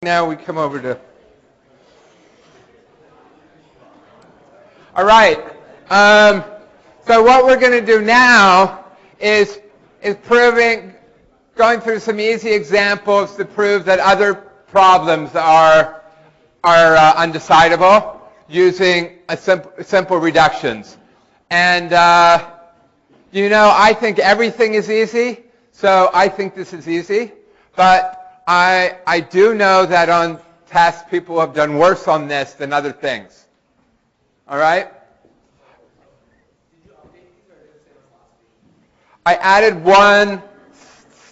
Now we come over to... All right. So what we're going to do now is going through some easy examples to prove that other problems are undecidable using simple reductions. And I think everything is easy, so I think this is easy. But I do know that on tests people have done worse on this than other things. All right? I added one.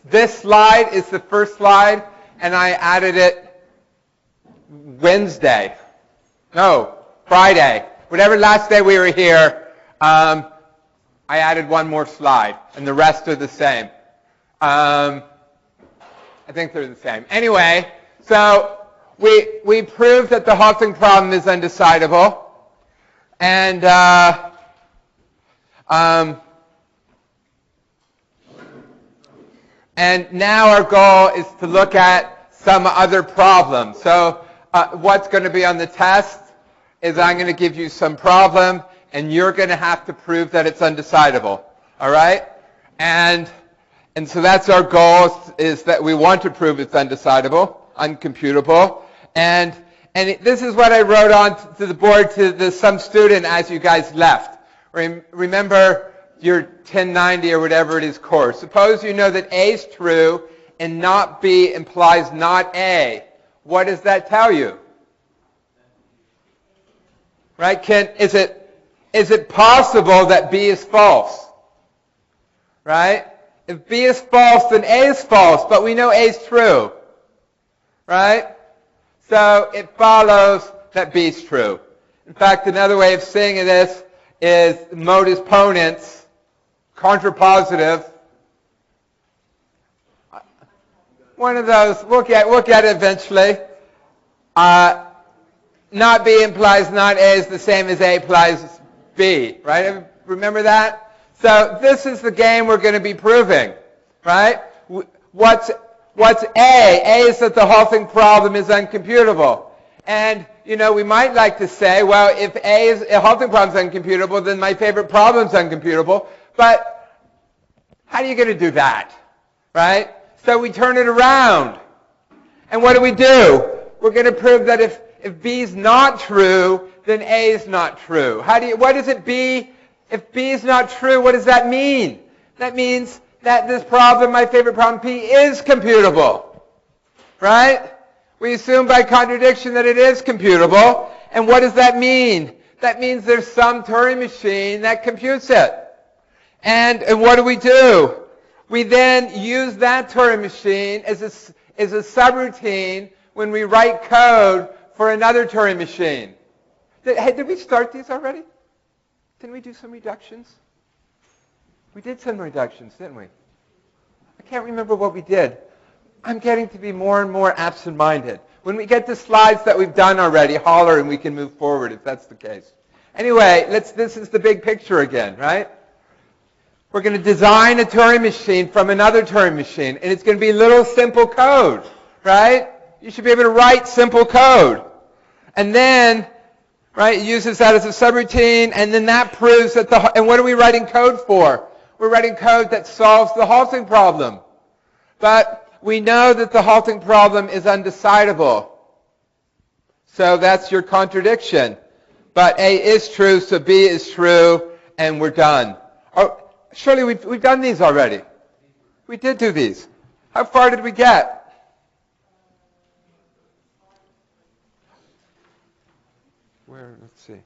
This slide is the first slide, and I added it Friday. Whatever last day we were here, I added one more slide, and the rest are the same. I think they're the same. Anyway, so we proved that the halting problem is undecidable. And now our goal is to look at some other problems. So what's going to be on the test is I'm going to give you some problem, and you're going to have to prove that it's undecidable. All right? And so that's our goal, is that we want to prove it's undecidable, uncomputable. And this is what I wrote on to the board to some student as you guys left. Remember your 1090 or whatever it is course. Suppose you know that A is true and not B implies not A. What does that tell you? Right? Is it possible that B is false? Right? If B is false, then A is false, but we know A is true. Right? So it follows that B is true. In fact, another way of saying this is modus ponens, contrapositive. One of those, we'll get it eventually. Not B implies not A is the same as A implies B. Right? Remember that? So this is the game we're going to be proving, right? What's A? A is that the halting problem is uncomputable. And, we might like to say, well, if a halting problem is uncomputable, then my favorite problem is uncomputable. But how are you going to do that, right? So we turn it around. And what do? We're going to prove that if B is not true, then A is not true. What does it be? If B is not true, what does that mean? That means that this problem, my favorite problem, P, is computable. Right? We assume by contradiction that it is computable. And what does that mean? That means there's some Turing machine that computes it. And what do? We then use that Turing machine as a subroutine when we write code for another Turing machine. Did we start these already? Didn't we do some reductions? We did some reductions, didn't we? I can't remember what we did. I'm getting to be more and more absent-minded. When we get to slides that we've done already, holler and we can move forward if that's the case. Anyway, this is the big picture again, right? We're going to design a Turing machine from another Turing machine, and it's going to be little simple code, right? You should be able to write simple code. And then... right, it uses that as a subroutine, and then that proves that and what are we writing code for? We're writing code that solves the halting problem. But we know that the halting problem is undecidable. So that's your contradiction. But A is true, so B is true, and we're done. Oh, surely we've done these already. We did do these. How far did we get? Let's see.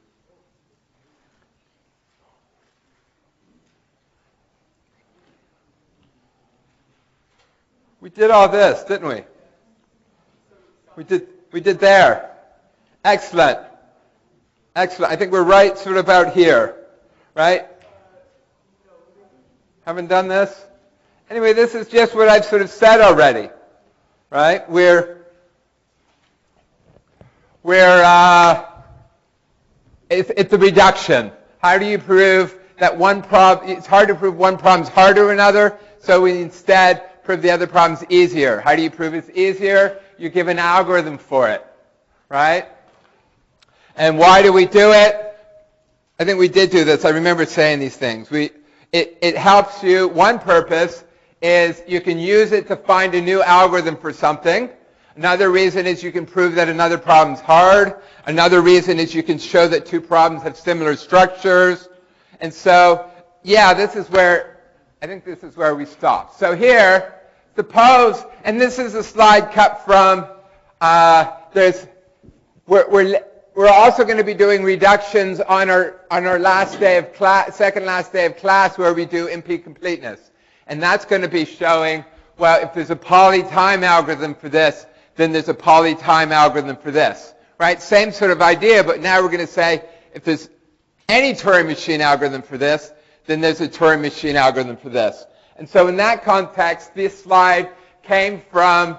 We did all this, didn't we? We did there. Excellent. Excellent. I think we're right sort of about here. Right? Haven't done this? Anyway, this is just what I've sort of said already. Right? It's a reduction. How do you prove that one problem? It's hard to prove one problem is harder than another, so we instead prove the other problem's easier. How do you prove it's easier? you give an algorithm for it, right? And why do we do it? I think we did do this. I remember saying these things. It helps you. One purpose is you can use it to find a new algorithm for something. Another reason is you can prove that another problem's hard. Another reason is you can show that two problems have similar structures. And so, yeah, I think this is where we stop. So here, suppose, and this is a slide cut from, we're also going to be doing reductions on our last day of class, second last day of class, where we do NP completeness. And that's going to be showing, well, if there's a poly-time algorithm for this, then there's a poly-time algorithm for this, right? Same sort of idea, but now we're going to say if there's any Turing machine algorithm for this, then there's a Turing machine algorithm for this. And so in that context, this slide came from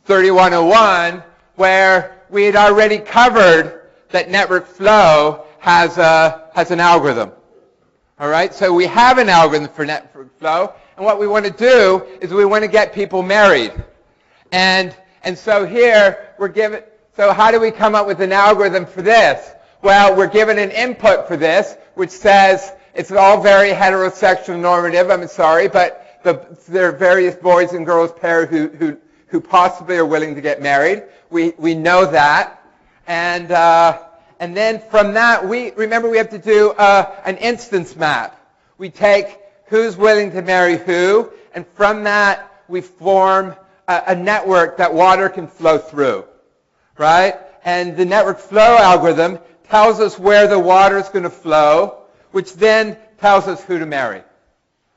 3101, where we had already covered that network flow has an algorithm. All right, so we have an algorithm for network flow, and what we want to do is we want to get people married. And so here we're given, so how do we come up with an algorithm for this? Well, we're given an input for this, which says it's all very heterosexual normative, I'm sorry, but there are various boys and girls pair who possibly are willing to get married. We know that. And then from that, remember we have to do an instance map. We take who's willing to marry who, and from that we form a network that water can flow through, right? And the network flow algorithm tells us where the water is going to flow, which then tells us who to marry,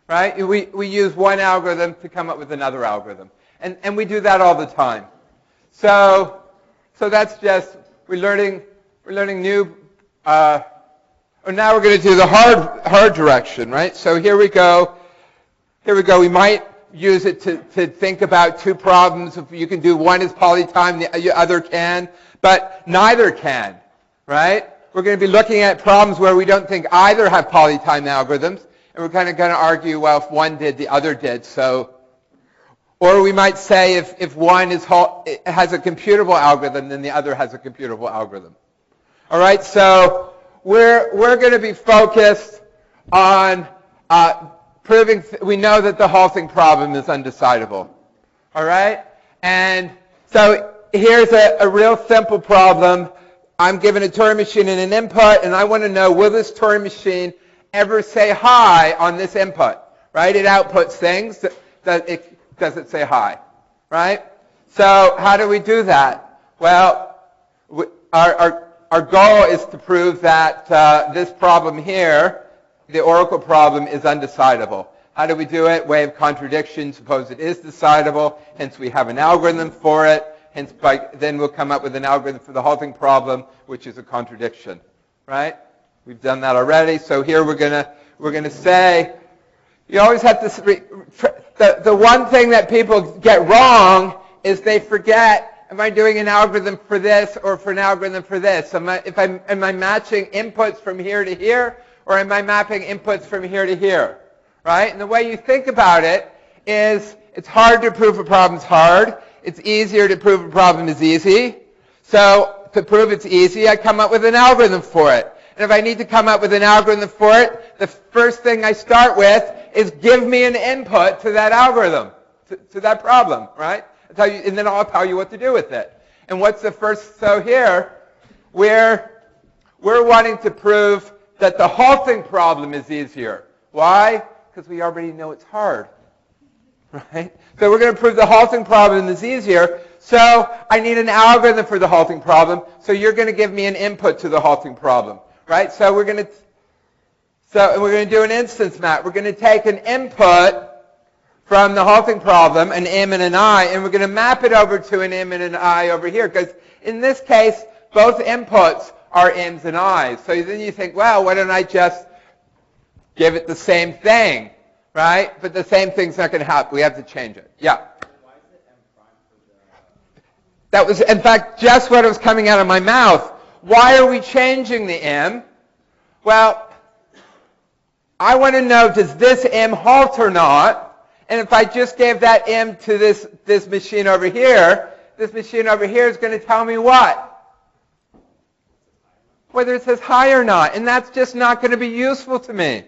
right? We use one algorithm to come up with another algorithm. And we do that all the time. So that's just, we're learning new, now we're going to do the hard direction, right? So here we go. We might use it to think about two problems. If you can do one is polytime, the other can, but neither can, right? We're going to be looking at problems where we don't think either have polytime algorithms, and we're kind of going to argue, well, if one did, the other did. So, or we might say if one has a computable algorithm, then the other has a computable algorithm. All right, so we're going to be focused on proving, we know that the halting problem is undecidable. All right, and so here's a real simple problem. I'm given a Turing machine and an input, and I want to know, will this Turing machine ever say hi on this input? Right, it outputs things. Does it say hi? Right? So how do we do that? Well, our goal is to prove that this problem here, the oracle problem, is undecidable. How do we do it? Way of contradiction. Suppose it is decidable. Hence, we have an algorithm for it. Hence, then we'll come up with an algorithm for the halting problem, which is a contradiction. Right? We've done that already. So here we're gonna say, you always have to. The one thing that people get wrong is they forget, am I doing an algorithm for this or for an algorithm for this? Am I matching inputs from here to here, or am I mapping inputs from here to here? Right? And the way you think about it is, it's hard to prove a problem's hard. It's easier to prove a problem is easy. So to prove it's easy, I come up with an algorithm for it. And if I need to come up with an algorithm for it, the first thing I start with is give me an input to that algorithm, to that problem, right? And then I'll tell you what to do with it. And what's the first? So here, we're wanting to prove that the halting problem is easier. Why? Because we already know it's hard, right? So we're going to prove the halting problem is easier. So I need an algorithm for the halting problem. So you're going to give me an input to the halting problem, right? So we're going to do an instance map. We're going to take an input from the halting problem, an M and an I, and we're going to map it over to an M and an I over here. Because in this case, both inputs are M's and I's. So then you think, well, why don't I just give it the same thing, right? But the same thing's not going to happen. We have to change it. Yeah. Why is it M prime for the... That was, in fact, just what was coming out of my mouth. Why are we changing the M? Well, I want to know, does this M halt or not? And if I just gave that M to this machine over here, this machine over here is going to tell me what? Whether it says hi or not. And that's just not going to be useful to me.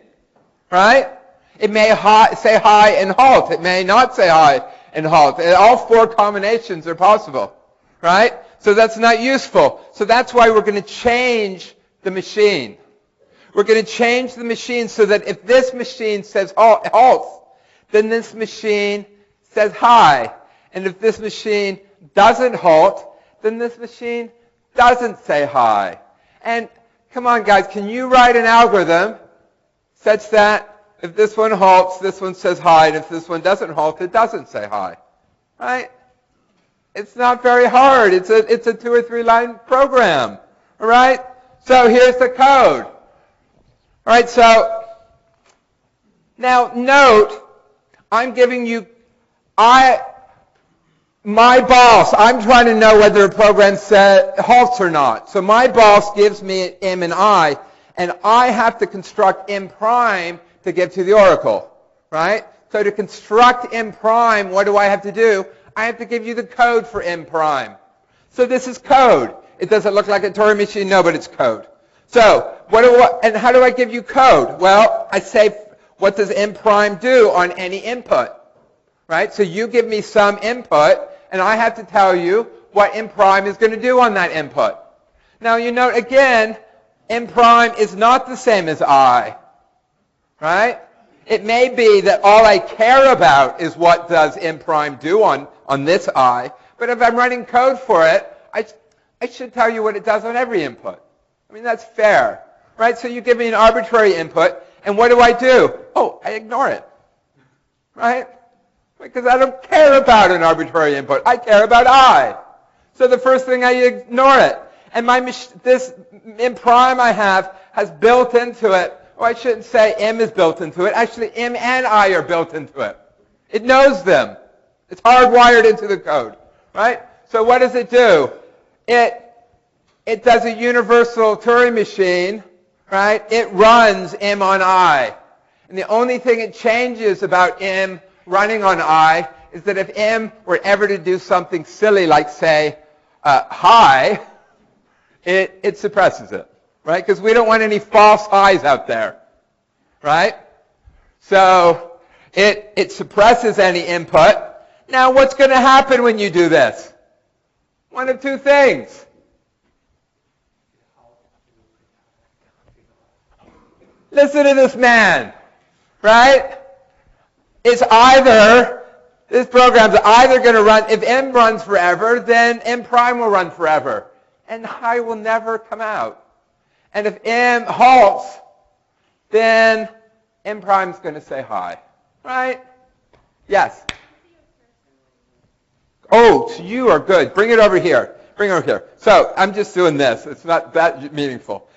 Right? It may say hi and halt. It may not say hi and halt. All four combinations are possible. Right? So that's not useful. So that's why we're going to change the machine. We're going to change the machine so that if this machine says halt, then this machine says hi. And if this machine doesn't halt, then this machine doesn't say hi. And come on, guys, can you write an algorithm such that if this one halts, this one says hi, and if this one doesn't halt, it doesn't say hi? Right? It's not very hard. It's a 2 or 3 line program. All right? So here's the code. All right, so now note, I'm giving you, my boss, I'm trying to know whether a program halts or not. So my boss gives me M and I have to construct M prime to get to the oracle, right? So to construct M prime, what do I have to do? I have to give you the code for M prime. So this is code. It doesn't look like a Turing machine, no, but it's code. So and how do I give you code? Well, I say, what does M prime do on any input? Right? So you give me some input, and I have to tell you what M prime is going to do on that input. Now you note again, M prime is not the same as I. Right? It may be that all I care about is what does M prime do on this I, but if I'm running code for it, I should tell you what it does on every input. I mean, that's fair. Right? So you give me an arbitrary input, and what do? Oh, I ignore it. Right? Because I don't care about an arbitrary input. I care about I. So the first thing, I ignore it. And this M prime I have has built into it, or I shouldn't say M is built into it. Actually, M and I are built into it. It knows them. It's hardwired into the code. Right? So what does it do? It does a universal Turing machine. Right? It runs M on I. And the only thing it changes about M running on I is that if M were ever to do something silly like, say, hi, it suppresses it, right? Because we don't want any false highs out there, right? So it suppresses any input. Now, what's going to happen when you do this? One of two things. Listen to this man, right? This program's either going to run, if M runs forever, then M prime will run forever. And hi will never come out. And if M halts, then M prime's going to say hi. Right? Yes? Oh, so you are good. Bring it over here. Bring it over here. So I'm just doing this. It's not that meaningful.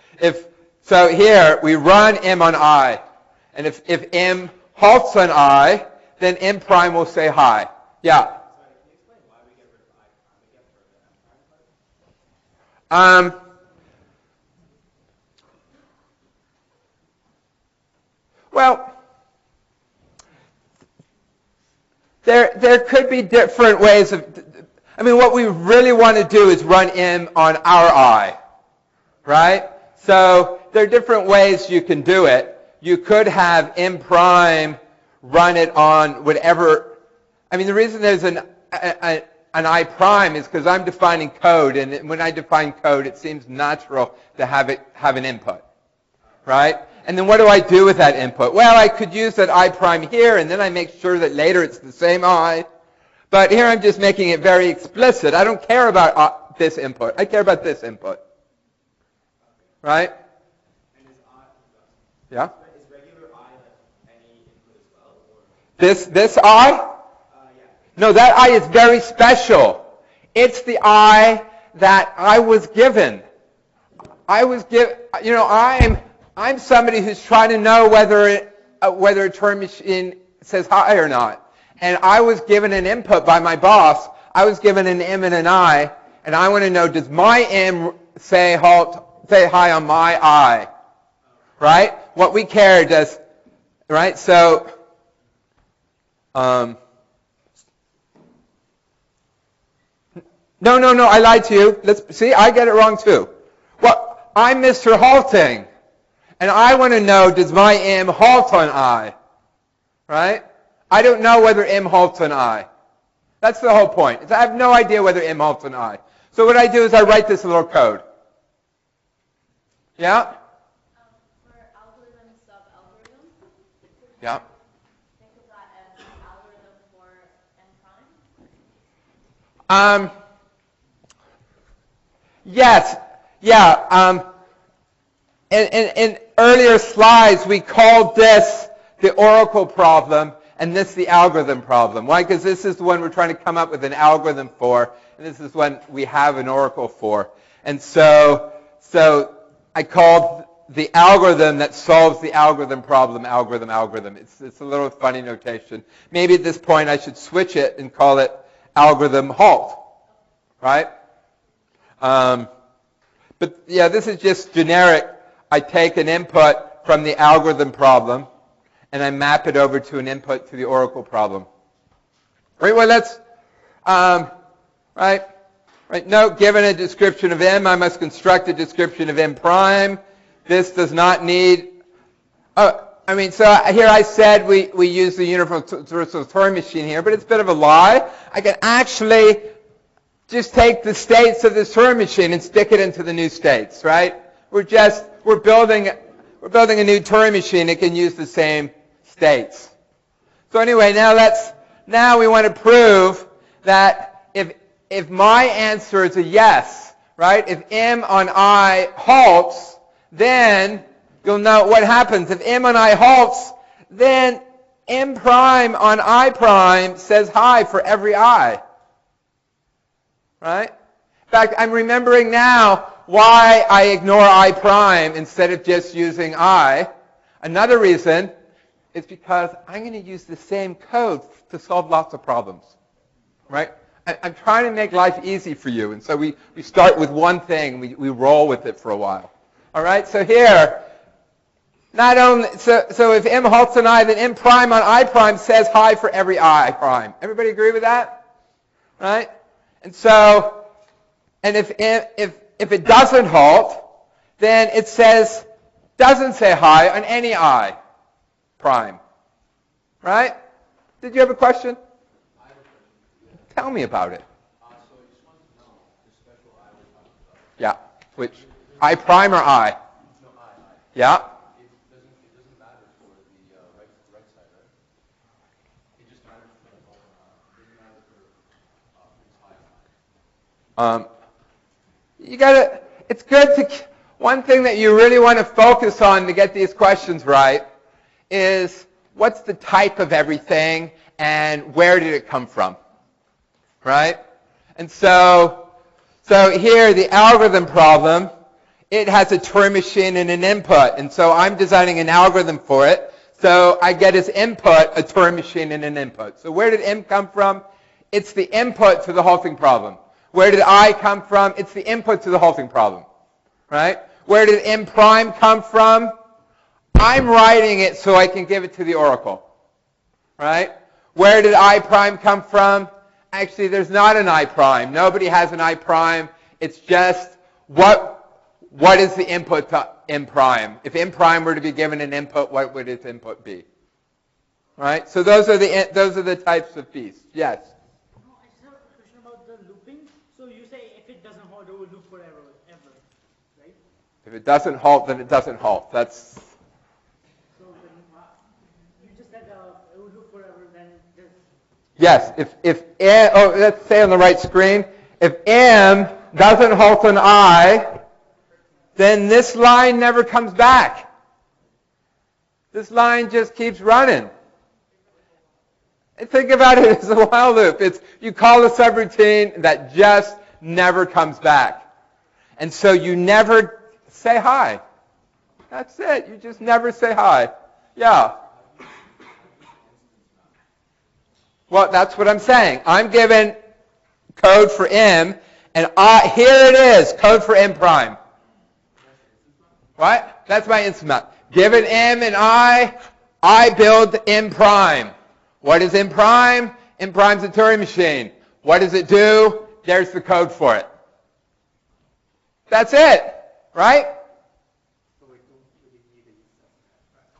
So here, we run M on I. And if M halts on I, then M prime will say hi. Yeah? Sorry, can you explain why we get rid of I prime again for the M prime part? Well, there could be different ways of, what we really want to do is run M on our I, right? So there are different ways you can do it. You could have M prime run it on whatever. The reason there's an I prime is because I'm defining code, and when I define code, it seems natural to have an input, right? And then what do I do with that input? Well, I could use that I prime here, and then I make sure that later it's the same I. But here I'm just making it very explicit. I don't care about this input. I care about this input. Right? And is I, yeah? Is regular I like any input as well? Or? This I? Yeah. No, that I is very special. It's the I that I was given. I'm somebody who's trying to know whether a Turing machine says hi or not. And I was given an input by my boss. I was given an M and an I, and I want to know, does my M say hi on my I? Right? What we care does, right? So, No, I lied to you. See, I get it wrong too. Well, I'm Mr. Halting, and I want to know, does my M halt on I? Right? I don't know whether M halts on I. That's the whole point. I have no idea whether M halts on I. So what I do is I write this little code. Yeah? For algorithm sub-algorithm, Yeah. think of that as the algorithm for n prime? Yes. Yeah. In earlier slides, we called this the oracle problem, and this the algorithm problem. Why? Because this is the one we're trying to come up with an algorithm for, and this is one we have an oracle for. And so I called the algorithm that solves the algorithm problem, algorithm. It's a little funny notation. Maybe at this point I should switch it and call it algorithm halt, right? But yeah, this is just generic. I take an input from the algorithm problem, and I map it over to an input to the oracle problem. Right, well, let's, right. Note, given a description of M, I must construct a description of M prime. This does not need, so here I said we use the universal Turing machine here, but it's a bit of a lie. I can actually just take the states of this Turing machine and stick it into the new states, right? We're building a new Turing machine that can use the same states. So anyway, now we want to prove that if my answer is a yes, right? If M on I halts, then you'll know what happens. If M on I halts, then M prime on I prime says hi for every I. Right? In fact, I'm remembering now why I ignore I prime instead of just using I. Another reason is because I'm going to use the same code to solve lots of problems. Right? I'm trying to make life easy for you, and so we start with one thing, we roll with it for a while. All right, so here, not only so if M halts on I, then M prime on I prime says hi for every I prime. Everybody agree with that? Right? And so, and if it doesn't halt, then it doesn't say hi on any I prime. Right? Did you have a question? Tell me about it. So you just want to know the special I we're talking about. Yeah. Which? I prime or I? No, I. Yeah. It doesn't matter for the right side, right? It just matters for the whole. It doesn't matter for You gotta. It's good to. One thing that you really want to focus on to get these questions right is what's the type of everything and where did it come from? Right? And so here, the algorithm problem, it has a Turing machine and an input. And so I'm designing an algorithm for it. So I get as input a Turing machine and an input. So where did M come from? It's the input to the halting problem. Where did I come from? It's the input to the halting problem. Right? Where did M prime come from? I'm writing it so I can give it to the oracle. Right? Where did I prime come from? Actually, there's not an I prime. Nobody has an I prime. It's just what is the input to M prime? If M prime were to be given an input, what would its input be? Right? So those are the types of beasts. Yes. I just have a question about the looping. So you say if it doesn't hold, it will loop forever, ever, right? If it doesn't halt, then it doesn't halt. That's. So you just said it will loop forever, then there's. Yes, let's say on the right screen, if M doesn't halt on I, then this line never comes back. This line just keeps running. And think about it as a while loop. You call a subroutine that just never comes back. And so you never say hi. That's it. You just never say hi. Yeah. Well, that's what I'm saying. I'm given code for M, and here it is, code for M prime. What? That's my instant map. Given M and I build M prime. What is M prime? M prime's a Turing machine. What does it do? There's the code for it. That's it, right?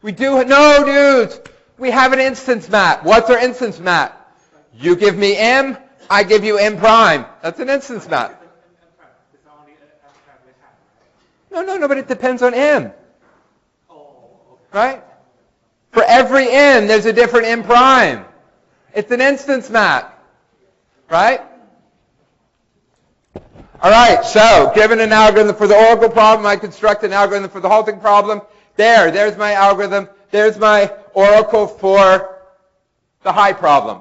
We do, no, dudes. We have an instance map. What's our instance map? You give me M, I give you M prime. That's an instance map. No, but it depends on M. Right? For every M, there's a different M prime. It's an instance map. Right? All right, so given an algorithm for the oracle problem, I construct an algorithm for the halting problem. There's my algorithm. There's my oracle for the high problem.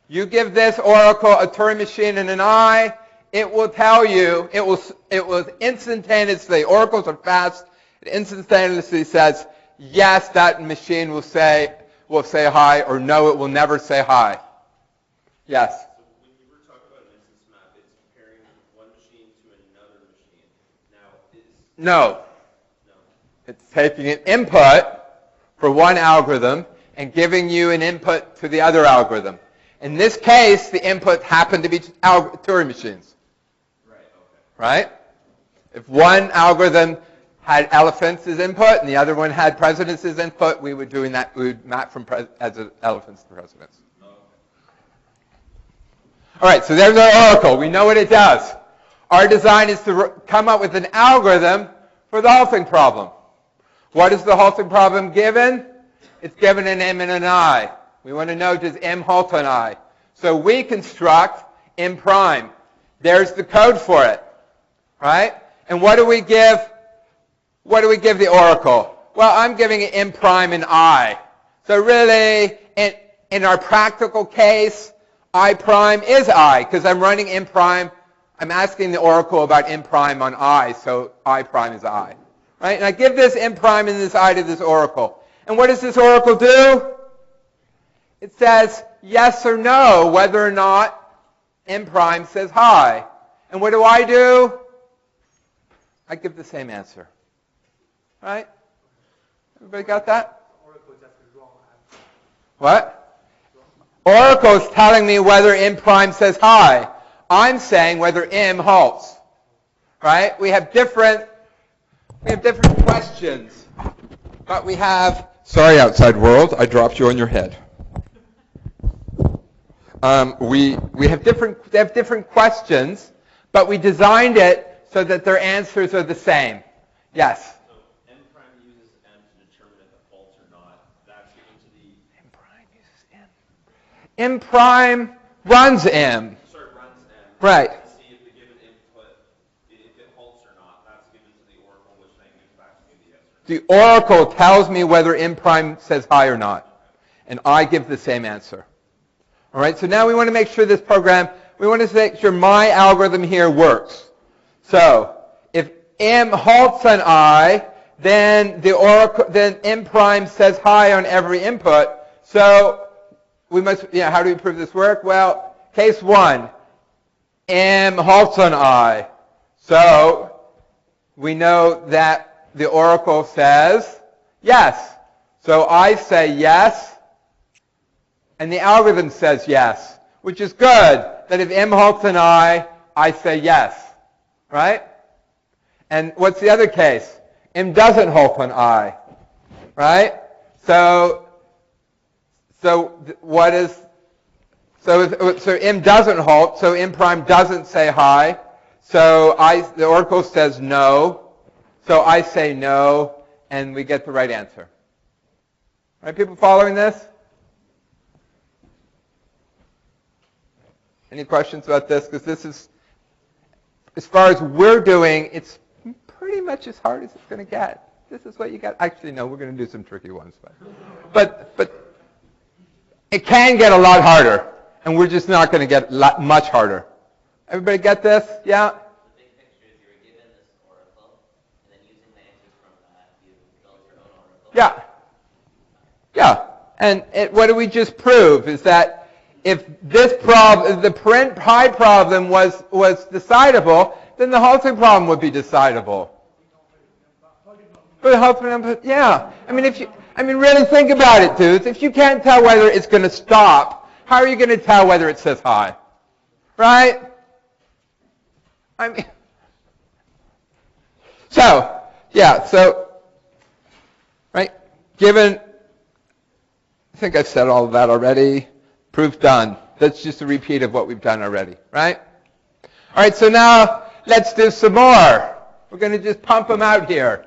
You give this oracle a Turing machine and an eye, it will tell you, it will instantaneously, oracles are fast, it instantaneously says, yes, that machine will say hi, or no, it will never say hi. Yes? So when you were talking about an instance map, it's comparing one machine to another machine. Now, No. It's taking an input for one algorithm and giving you an input to the other algorithm. In this case, the input happened to be Turing machines. Right, okay. Right? If one algorithm had elephants as input and the other one had presidents as input, we would map from elephants to presidents. Okay. All right, so there's our oracle. We know what it does. Our design is to come up with an algorithm for the halting problem. What is the halting problem given? It's given an M and an I. We want to know, does M halt on I? So we construct M prime. There's the code for it. Right? And what do we give the oracle? Well, I'm giving it M prime and I. So really, in our practical case, I prime is I, because I'm running M prime. I'm asking the oracle about M prime on I, so I prime is I. Right? And I give this M prime and this I to this oracle. And what does this oracle do? It says yes or no, whether or not M prime says hi. And what do? I give the same answer. Right? Everybody got that? What? Oracle is telling me whether M prime says hi. I'm saying whether M halts. Right? We have different questions. But we have... Sorry, outside world, I dropped you on your head. We have different questions, but we designed it so that their answers are the same. Yes? So M prime uses M to determine if it halts or not. That's given to the... M prime uses M. M prime runs M. Sorry, runs M. Right. To see if the given input, if it halts or not. That's given to the oracle, which then gives back to me the answer. The oracle tells me whether M prime says hi or not. And I give the same answer. All right, so now we want to make sure this program, we want to make sure my algorithm here works. So if M halts on I, then then M prime says hi on every input. So we must, how do we prove this work? Well, case 1, M halts on I. So we know that the oracle says yes. So I say yes. And the algorithm says yes, which is good. That if M halts on I say yes. Right? And what's the other case? M doesn't halt on I. Right? So what is... So M doesn't halt, so M prime doesn't say hi. So the oracle says no. So I say no, and we get the right answer. Right, people following this? Any questions about this? Because this is, as far as we're doing, it's pretty much as hard as it's going to get. This is what you got. Actually, no, we're going to do some tricky ones. But it can get a lot harder, and we're just not going to get much harder. Everybody get this? Yeah? The big picture is you were given this oracle, and then using the answers from that, you built your own oracle. Yeah. Yeah. And what do we just prove is that if this problem, the print pi problem was decidable, then the halting problem would be decidable. But yeah. I mean, really think about it, dudes. If you can't tell whether it's going to stop, how are you going to tell whether it says hi? Right? I mean, so, yeah, so, right, given, I think I've said all of that already. Proof done. That's just a repeat of what we've done already, right? All right, so now let's do some more. We're going to just pump them out here.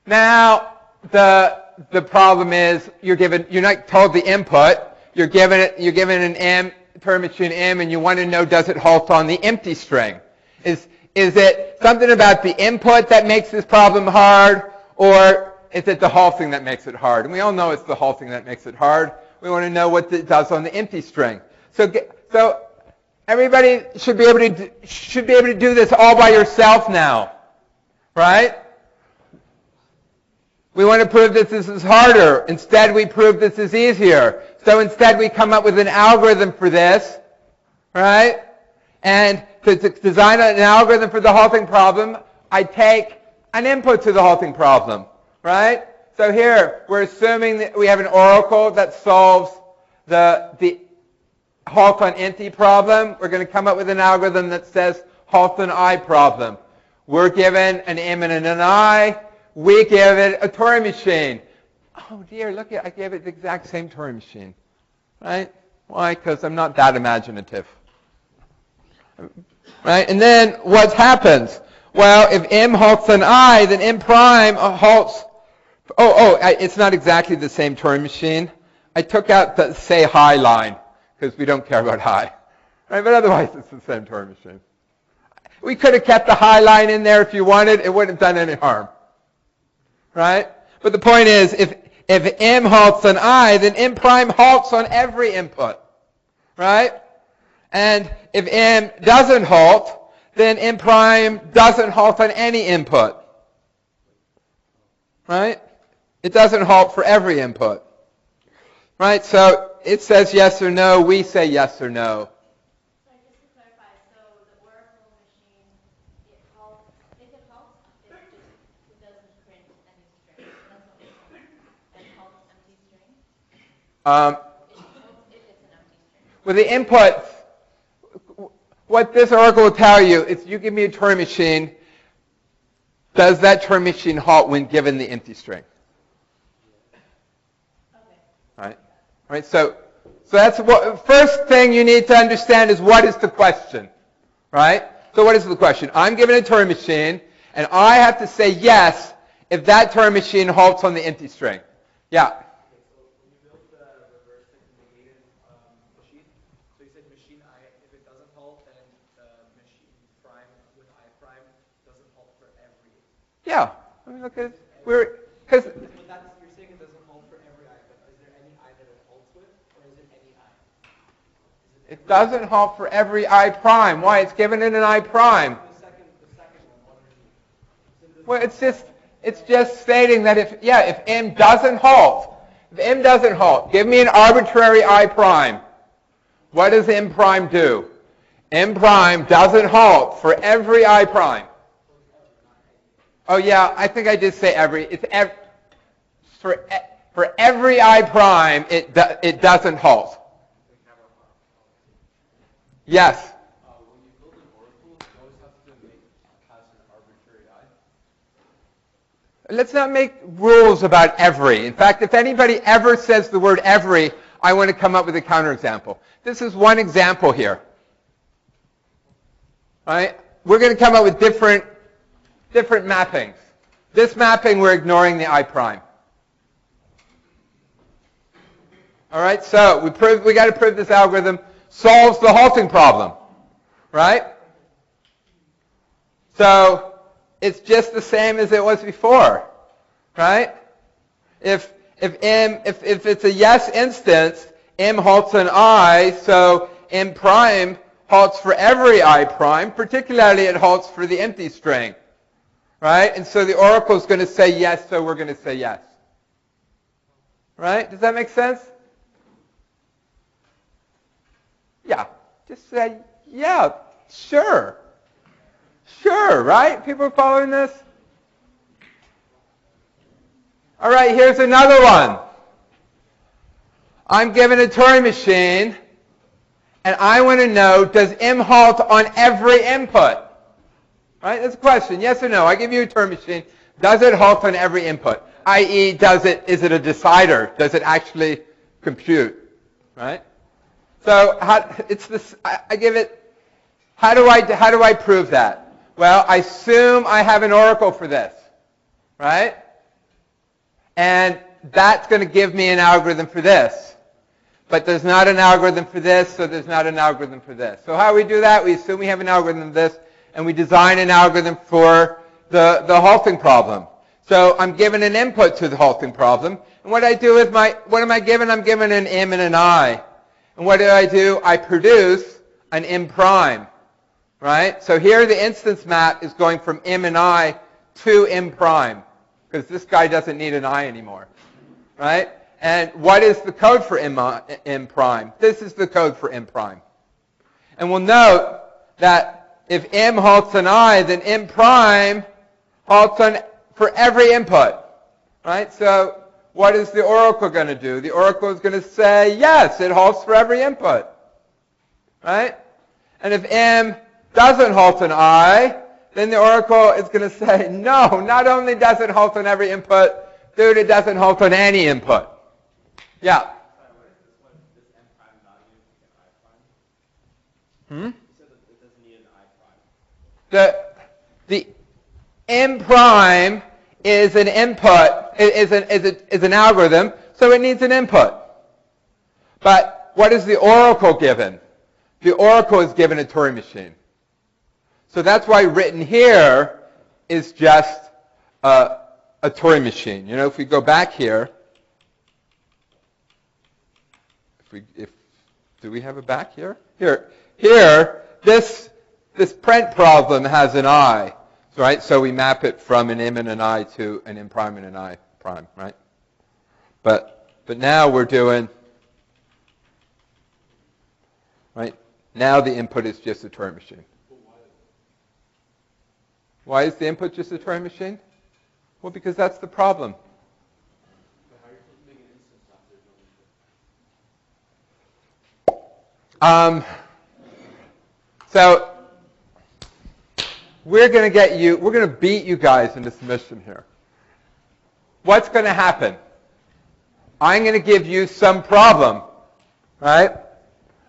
Now, the problem is you're not told the input. You're given an M, Turing machine M, and you want to know, does it halt on the empty string? Is it something about the input that makes this problem hard, or is it the halting that makes it hard? And we all know it's the halting that makes it hard. We want to know what it does on the empty string. So everybody should be able to do this all by yourself now, right? We want to prove that this is harder. Instead, we prove this is easier. So instead, we come up with an algorithm for this, right? And to design an algorithm for the halting problem, I take an input to the halting problem, right? So here, we're assuming that we have an oracle that solves the halt on empty problem. We're going to come up with an algorithm that says halt on I problem. We're given an M and an I. We give it a Turing machine. Oh dear, look, I gave it the exact same Turing machine, right? Why? Because I'm not that imaginative, right? And then what happens? Well, if M halts on I, then M prime halts. It's not exactly the same Turing machine. I took out the say hi line because we don't care about hi, right? But otherwise, it's the same Turing machine. We could have kept the hi line in there if you wanted. It wouldn't have done any harm. Right? But the point is, if M halts on I, then M prime halts on every input. Right? And if M doesn't halt, then M prime doesn't halt on any input. Right? It doesn't halt for every input. Right? So it says yes or no. We say yes or no. Sorry, just to clarify, so the Oracle machine, it halts, if it halts, it doesn't print any string. That's what we're saying. And halts empty string. It halts if it's an empty string. With the inputs, what this oracle will tell you is you give me a Turing machine, does that Turing machine halt when given the empty string? Okay. Right? So that's what first thing you need to understand is what is the question, right? So what is the question? I'm given a Turing machine, and I have to say yes if that Turing machine halts on the empty string. Yeah. Okay, so when you built the reverse negated machine, so you said machine I, if it doesn't halt, then machine prime with I prime doesn't halt for every. Yeah. I mean, look at because. But that's, you're saying it doesn't halt for every I, but is there any I that it halts with, or is it any I? It doesn't halt for every I prime. Why? It's given it an I prime. The second one underneath. Well, it's just stating that if M doesn't halt, give me an arbitrary I prime. What does M prime do? M prime doesn't halt for every I prime. Oh yeah, I think I did say every. It's for every I prime, it doesn't halt. Yes. When you build an oracle, you always have to pass an arbitrary I. Let's not make rules about every. In fact, if anybody ever says the word every, I want to come up with a counterexample. This is one example here. Right? We're going to come up with different mappings. This mapping, we're ignoring the I prime. All right, so we got to prove this algorithm solves the halting problem, right? So it's just the same as it was before, right? If it's a yes instance, M halts on I, so M prime halts for every I prime, particularly it halts for the empty string, right? And so the oracle is going to say yes, so we're going to say yes. Right? Does that make sense? Yeah. Just say, yeah, sure. Sure, right? People are following this? All right, here's another one. I'm given a Turing machine, and I want to know, does M halt on every input? Right? That's a question. Yes or no? I give you a Turing machine. Does it halt on every input? I.e., is it a decider? Does it actually compute? Right? So it's this. I give it. How do I prove that? Well, I assume I have an oracle for this, right? And that's going to give me an algorithm for this. But there's not an algorithm for this, so there's not an algorithm for this. So how do we do that? We assume we have an algorithm for this, and we design an algorithm for the halting problem. So I'm given an input to the halting problem. And what I do with what am I given? I'm given an M and an I. And what do? I produce an M prime. Right? So here the instance map is going from M and I to M prime, because this guy doesn't need an I anymore. Right? And what is the code for M prime? This is the code for M prime. And we'll note that if M halts on I, then M prime halts on for every input. Right? So what is the oracle going to do? The oracle is going to say, yes, it halts for every input. Right? And if M doesn't halt on I, then the oracle is going to say, no, not only does it halt on every input, dude, it doesn't halt on any input. Yeah? Sorry, what is this one? This M prime not using an I prime? You said that it doesn't need an I prime. The M prime is an input, is an algorithm, so it needs an input. But what is the oracle given? The oracle is given a Turing machine. So that's why written here is just a Turing machine. You know, if we go back here, do we have a back here? Here, this print problem has an I, right? So we map it from an M and an I to an M prime and an I prime, right? But now we're doing, right? Now the input is just a Turing machine. Why is the input just a Turing machine? Well, because that's the problem. So we're going to beat you guys into submission here. What's going to happen? I'm going to give you some problem, right?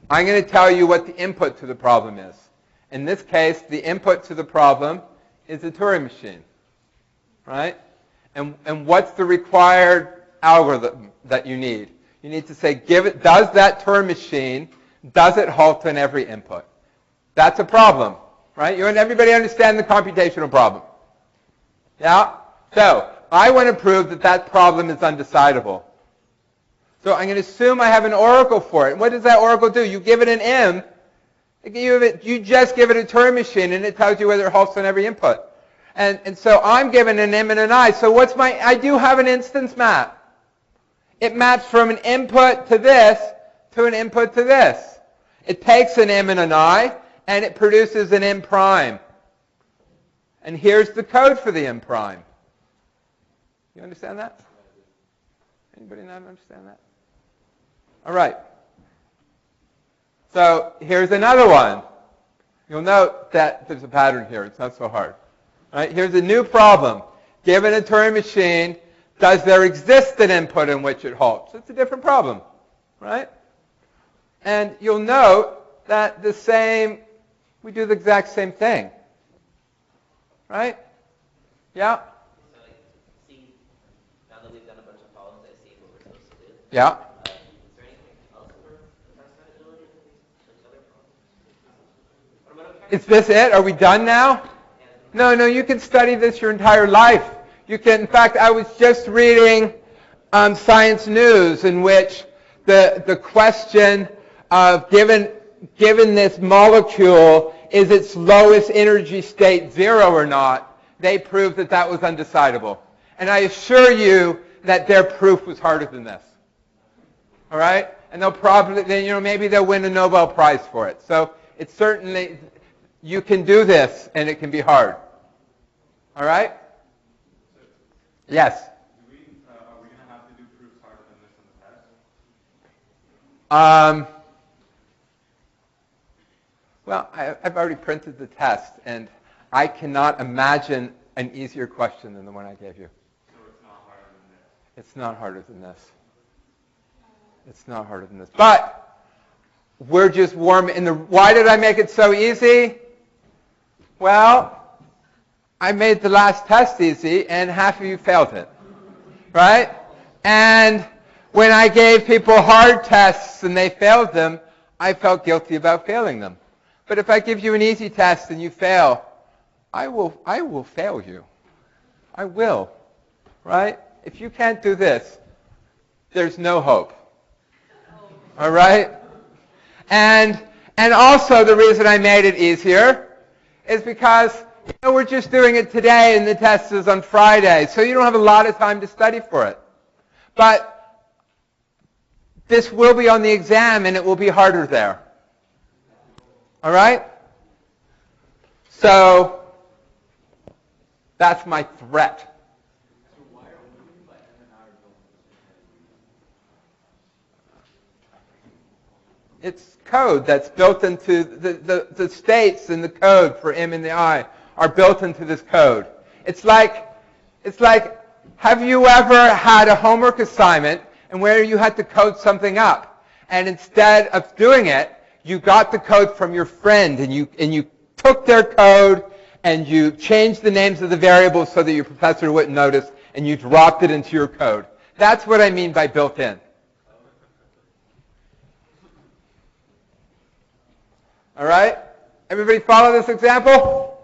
I'm going to tell you what the input to the problem is. In this case, the input to the problem is a Turing machine, right? And what's the required algorithm that you need? You need to say, does that Turing machine, does it halt on every input? That's a problem, right? Everybody understand the computational problem? Yeah? So I want to prove that that problem is undecidable. So I'm going to assume I have an oracle for it. And what does that oracle do? You give it an M. You just give it a Turing machine, and it tells you whether it halts on every input. And so I'm given an M and an I. So I do have an instance map. It maps from an input to this to an input to this. It takes an M and an I, and it produces an M prime. And here's the code for the M prime. You understand that? Anybody not understand that? All right. So here's another one. You'll note that there's a pattern here. It's not so hard. All right, here's a new problem. Given a Turing machine, does there exist an input in which it halts? It's a different problem, right? And you'll note that we do the exact same thing, right? Yeah? So see, now that we've done a bunch of problems, I see what we're supposed to do. Yeah. Is there anything else for testability for these other problems? Is this it? Are we done now? No, you can study this your entire life. You can, in fact, I was just reading Science News in which the question of given this molecule, is its lowest energy state 0 or not, they proved that was undecidable. And I assure you that their proof was harder than this. All right? And they'll probably, maybe they'll win a Nobel Prize for it. So it's certainly, you can do this, and it can be hard. All right? Yes? Are we going to have to do proofs harder than this in the test? Well, I've already printed the test, and I cannot imagine an easier question than the one I gave you. So it's not harder than this. It's not harder than this. It's not harder than this. But we're just warm in the... Why did I make it so easy? Well, I made the last test easy, and half of you failed it. Right? And when I gave people hard tests and they failed them, I felt guilty about failing them. But if I give you an easy test and you fail, I will fail you. I will. Right? If you can't do this, there's no hope. All right? And also the reason I made it easier is because we're just doing it today and the test is on Friday, so you don't have a lot of time to study for it. But this will be on the exam and it will be harder there. All right? So that's my threat. It's code that's built into the states and the code for M and the I are built into this code. It's like, have you ever had a homework assignment and where you had to code something up, and instead of doing it, you got the code from your friend and you took their code and you changed the names of the variables so that your professor wouldn't notice, and you dropped it into your code. That's what I mean by built in. All right? Everybody follow this example?